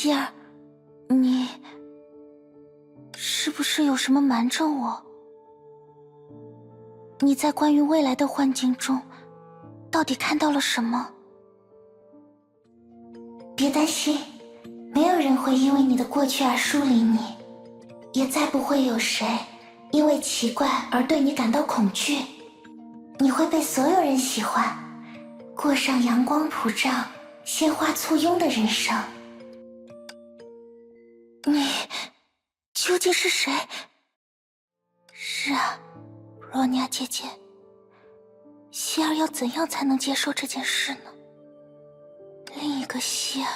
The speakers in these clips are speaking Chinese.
希儿，你是不是有什么瞒着我？你在关于未来的幻境中到底看到了什么？别担心，没有人会因为你的过去而疏离你，也再不会有谁因为奇怪而对你感到恐惧。你会被所有人喜欢，过上阳光普照、鲜花簇拥的人生。你究竟是谁？是啊，若尼亚姐姐，希儿要怎样才能接受这件事呢？另一个希儿。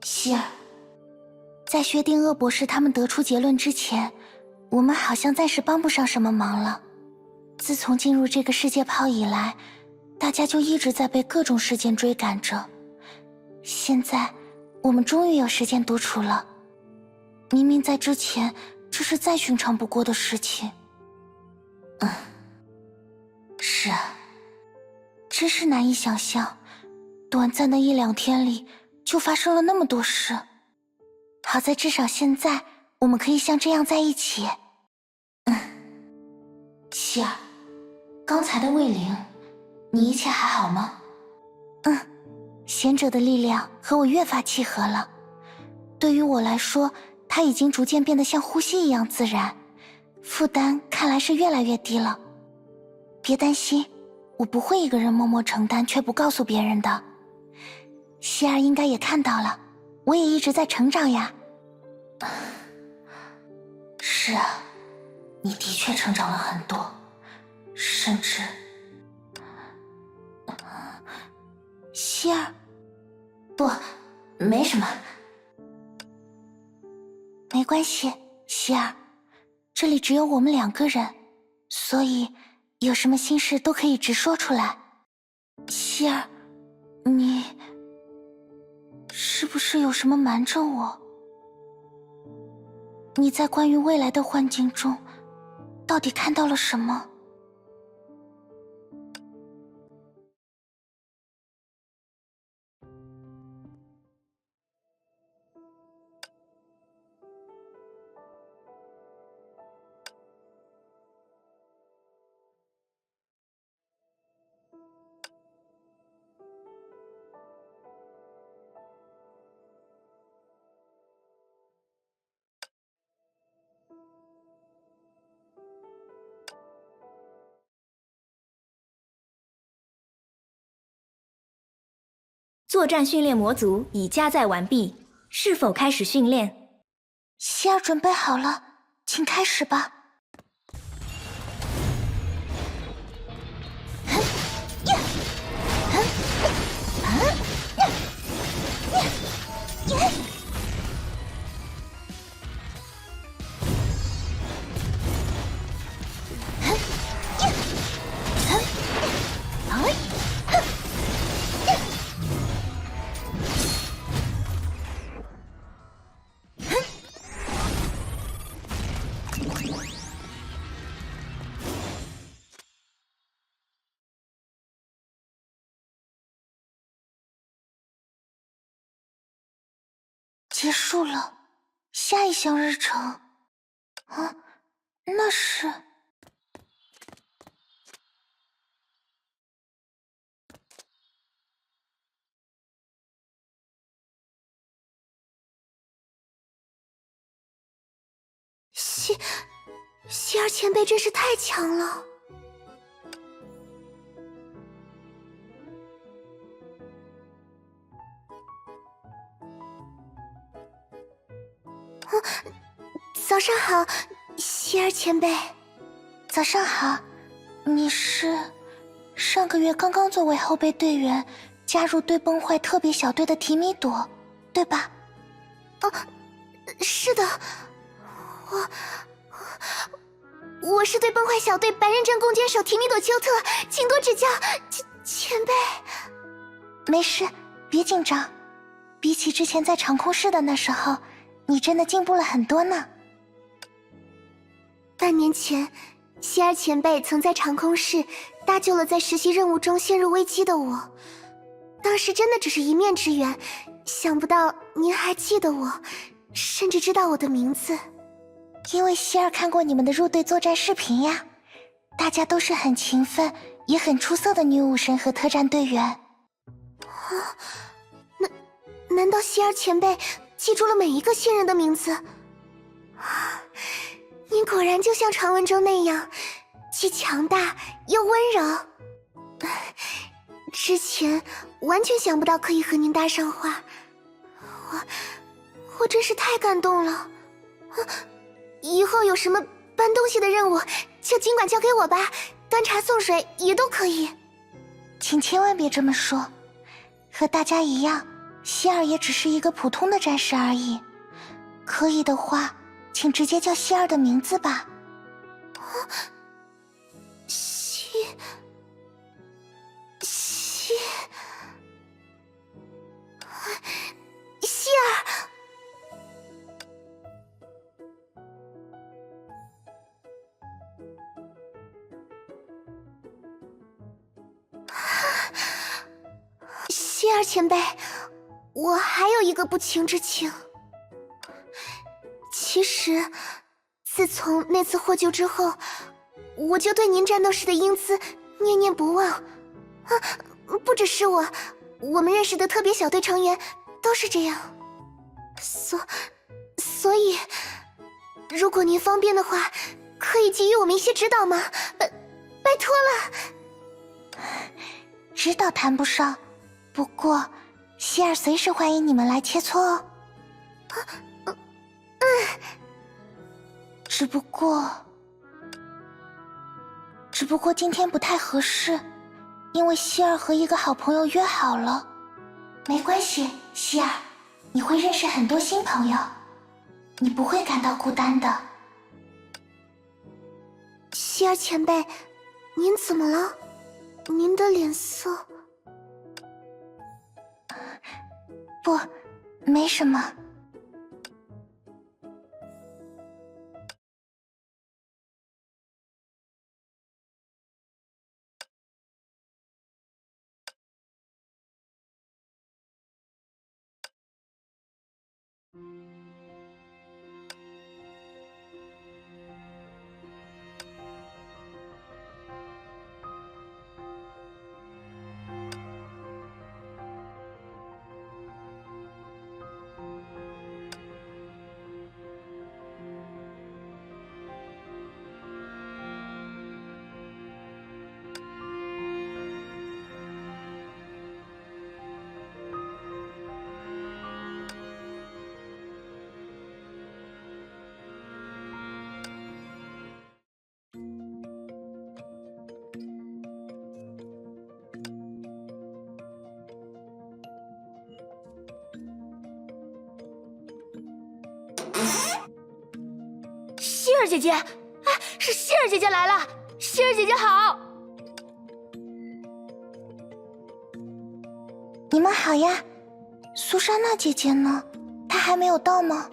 希儿，在薛定谔博士他们得出结论之前，我们好像暂时帮不上什么忙了。自从进入这个世界泡以来，大家就一直在被各种事件追赶着。现在我们终于有时间独处了，明明在之前这是再寻常不过的事情。是啊，真是难以想象，短暂的1-2天里就发生了那么多事。好在至少现在我们可以像这样在一起。希儿，刚才的魏灵，你一切还好吗？贤者的力量和我越发契合了，对于我来说，它已经逐渐变得像呼吸一样自然，负担看来是越来越低了。别担心，我不会一个人默默承担却不告诉别人的。希儿应该也看到了，我也一直在成长呀。是啊，你的确成长了很多，甚至……希儿，不，没什么。没关系，希儿，这里只有我们2个人，所以有什么心事都可以直说出来。希儿，你是不是有什么瞒着我？你在关于未来的幻境中到底看到了什么？作战训练模组已加载完毕，是否开始训练？希儿准备好了，请开始吧。结束了，下一项日程啊，那是……希儿前辈真是太强了。早上好，希儿前辈。早上好，你是上个月刚刚作为后备队员加入对崩坏特别小队的提米朵，对吧？是的，我是对崩坏小队白刃镇弓箭手提米朵丘特，请多指教，前辈。没事，别紧张。比起之前在长空室的那时候，你真的进步了很多呢。半年前，希尔前辈曾在长空室搭救了在实习任务中陷入危机的我。当时真的只是一面之缘，想不到您还记得我，甚至知道我的名字。因为希尔看过你们的入队作战视频呀，大家都是很勤奋也很出色的女武神和特战队员。难道希尔前辈记住了每一个新人的名字？您果然就像传闻中那样，既强大又温柔。之前完全想不到可以和您搭上话，我真是太感动了。以后有什么搬东西的任务就尽管交给我吧，端茶送水也都可以。请千万别这么说，和大家一样，希尔也只是一个普通的战士而已。可以的话，请直接叫希尔的名字吧。希尔。希尔前辈，我还有一个不情之请。其实，自从那次获救之后，我就对您战斗时的英姿念念不忘。不只是我们认识的特别小队成员都是这样。所以，如果您方便的话，可以给予我们一些指导吗？拜托了。指导谈不上，不过希尔随时欢迎你们来切磋哦。只不过今天不太合适，因为希尔和一个好朋友约好了。没关系，希尔，你会认识很多新朋友，你不会感到孤单的。希尔前辈，您怎么了？您的脸色……不，没什么。希尔姐姐，是希尔姐姐来了！希尔姐姐好！你们好呀。苏莎娜姐姐呢？她还没有到吗？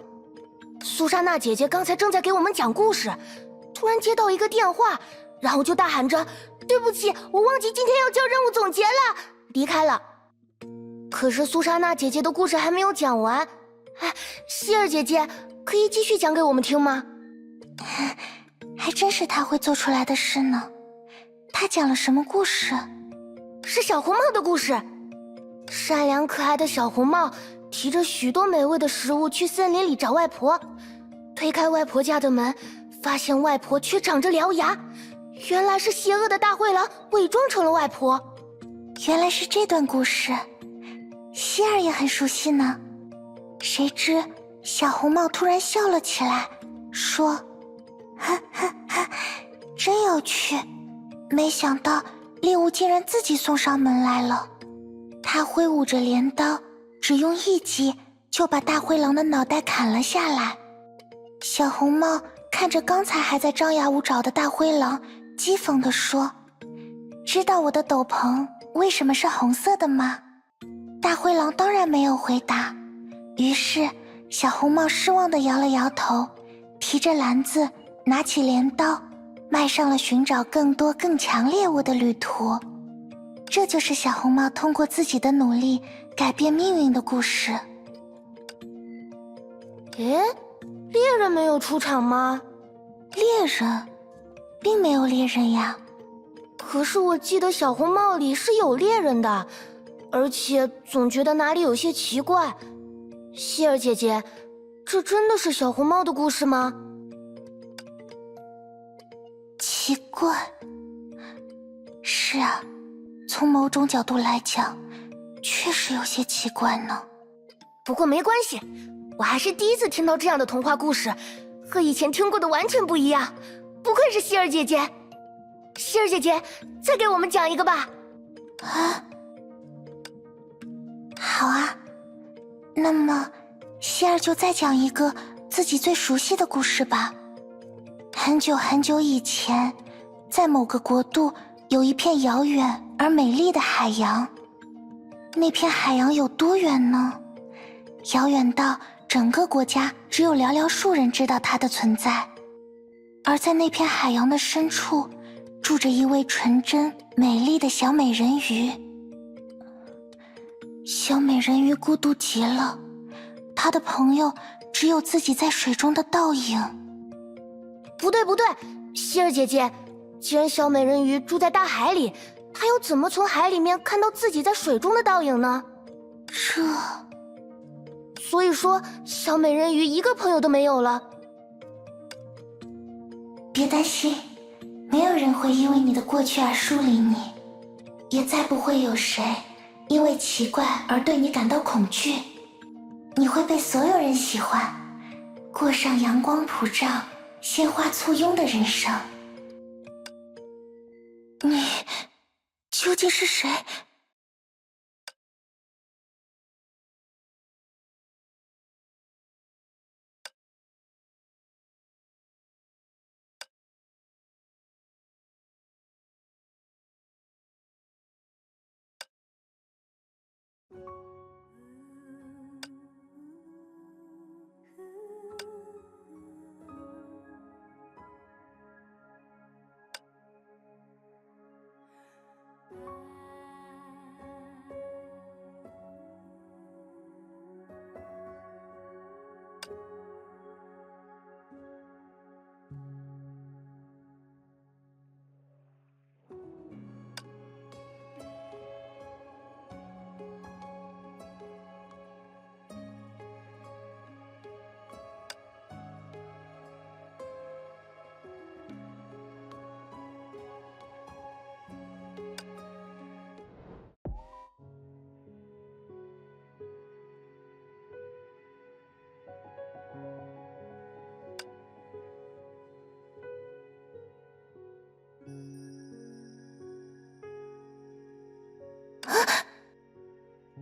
苏莎娜姐姐刚才正在给我们讲故事，突然接到一个电话，然后就大喊着：“对不起，我忘记今天要交任务总结了。”离开了。可是苏莎娜姐姐的故事还没有讲完，希尔姐姐可以继续讲给我们听吗？还真是她会做出来的事呢。她讲了什么故事？是小红帽的故事。善良可爱的小红帽提着许多美味的食物去森林里找外婆，推开外婆家的门，发现外婆却长着獠牙，原来是邪恶的大灰狼伪装成了外婆。原来是这段故事，希尔也很熟悉呢。谁知小红帽突然笑了起来，说：“哈哈哈，真有趣！没想到猎物竟然自己送上门来了。他挥舞着镰刀，只用一击就把大灰狼的脑袋砍了下来。小红帽看着刚才还在张牙舞爪的大灰狼，讥讽地说：“知道我的斗篷为什么是红色的吗？”大灰狼当然没有回答。于是小红帽失望地摇了摇头，提着篮子，拿起镰刀，迈上了寻找更多更强猎物的旅途。这就是小红帽通过自己的努力改变命运的故事。诶，猎人没有出场吗？猎人？并没有猎人呀。可是我记得小红帽里是有猎人的，而且总觉得哪里有些奇怪。希尔姐姐，这真的是小红帽的故事吗？奇怪。是啊，从某种角度来讲，确实有些奇怪呢。不过没关系，我还是第一次听到这样的童话故事，和以前听过的完全不一样。不愧是希尔姐姐。希尔姐姐，再给我们讲一个吧。啊，好啊。那么，希尔就再讲一个自己最熟悉的故事吧。很久很久以前，在某个国度，有一片遥远而美丽的海洋。那片海洋有多远呢？遥远到整个国家只有寥寥数人知道它的存在。而在那片海洋的深处，住着一位纯真美丽的小美人鱼。小美人鱼孤独极了，她的朋友只有自己在水中的倒影。不对不对，希尔姐姐，既然小美人鱼住在大海里，她又怎么从海里面看到自己在水中的倒影呢？所以说，小美人鱼一个朋友都没有了。别担心，没有人会因为你的过去而疏离你，也再不会有谁因为奇怪而对你感到恐惧。你会被所有人喜欢，过上阳光普照、鲜花簇拥的人生。你究竟是谁？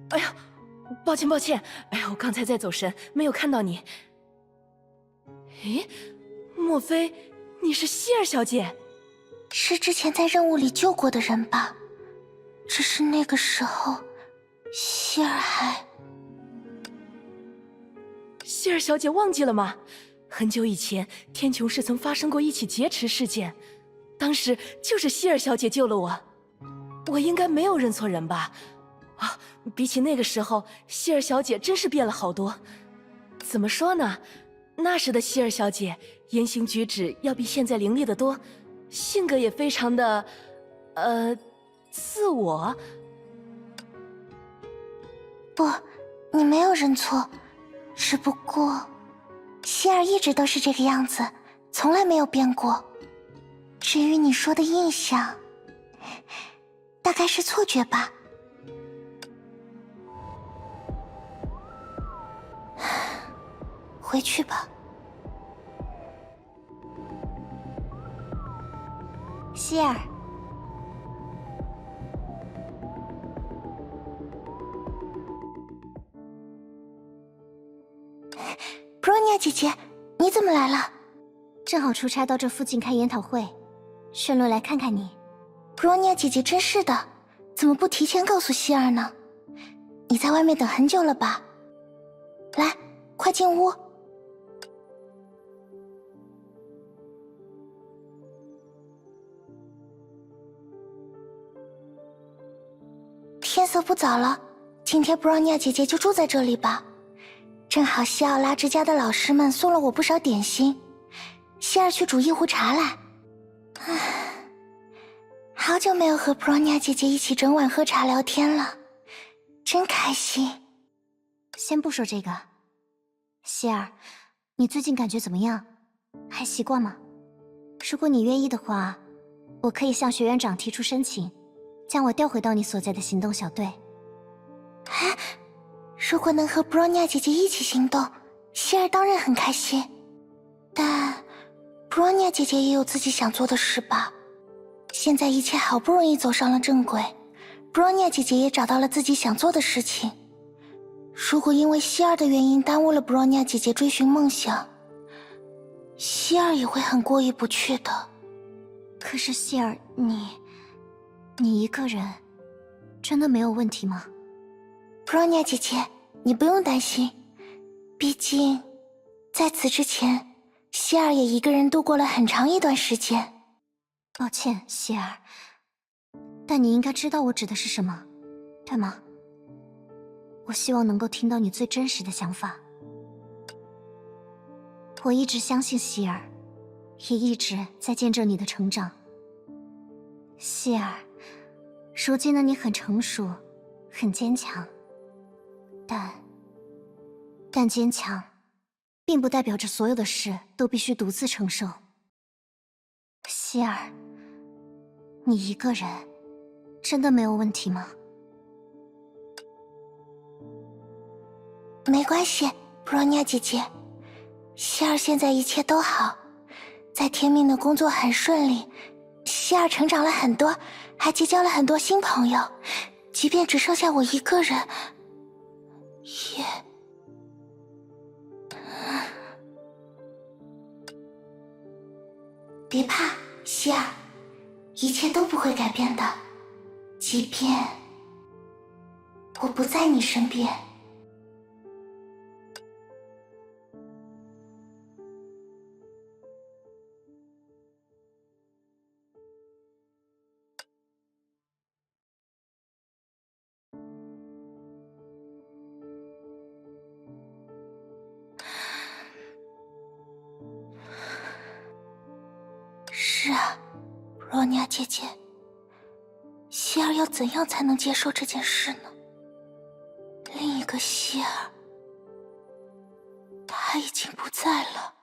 哎呀，抱歉抱歉，哎呀，我刚才在走神，没有看到你。咦，莫非你是希尔小姐？是之前在任务里救过的人吧？只是那个时候，希尔还……希尔小姐忘记了吗？很久以前，天穹市曾发生过一起劫持事件，当时就是希尔小姐救了我。我应该没有认错人吧？啊，比起那个时候，希尔小姐真是变了好多。怎么说呢？那时的希尔小姐言行举止要比现在伶俐得多，性格也非常的，自我。不，你没有认错，只不过，希尔一直都是这个样子，从来没有变过。至于你说的印象，大概是错觉吧。回去吧。希尔，亚姐姐，你怎么来了？正好出差到这附近开研讨会，顺路来看看你。布洛尼亚姐姐真是的，怎么不提前告诉希儿呢？你在外面等很久了吧？来，快进屋。天色不早了，今天布洛尼亚姐姐就住在这里吧。正好西奥拉之家的老师们送了我不少点心，希儿去煮一壶茶来。唉，好久没有和布洛尼亚姐姐一起整晚喝茶聊天了，真开心。先不说这个，希儿，你最近感觉怎么样？还习惯吗？如果你愿意的话，我可以向学院长提出申请，将我调回到你所在的行动小队。如果能和布洛尼亚姐姐一起行动，希儿当然很开心。但布洛尼亚姐姐也有自己想做的事吧？现在一切好不容易走上了正轨，布洛尼亚姐姐也找到了自己想做的事情。如果因为希儿的原因耽误了布洛尼亚姐姐追寻梦想，希儿也会很过意不去的。可是希儿，你一个人真的没有问题吗？布洛尼亚姐姐，你不用担心，毕竟在此之前，希儿也一个人度过了很长一段时间。抱歉，希儿，但你应该知道我指的是什么，对吗？我希望能够听到你最真实的想法。我一直相信希儿，也一直在见证你的成长。希儿，如今的你很成熟，很坚强，但坚强并不代表着所有的事都必须独自承受。希儿，你一个人真的没有问题吗？没关系，布洛尼亚姐姐，希儿现在一切都好，在天命的工作很顺利，希儿成长了很多，还结交了很多新朋友，即便只剩下我一个人，也……别怕，希儿，一切都不会改变的，即便我不在你身边。是啊，布洛尼亚姐姐，希儿要怎样才能接受这件事呢？另一个希儿，她已经不在了。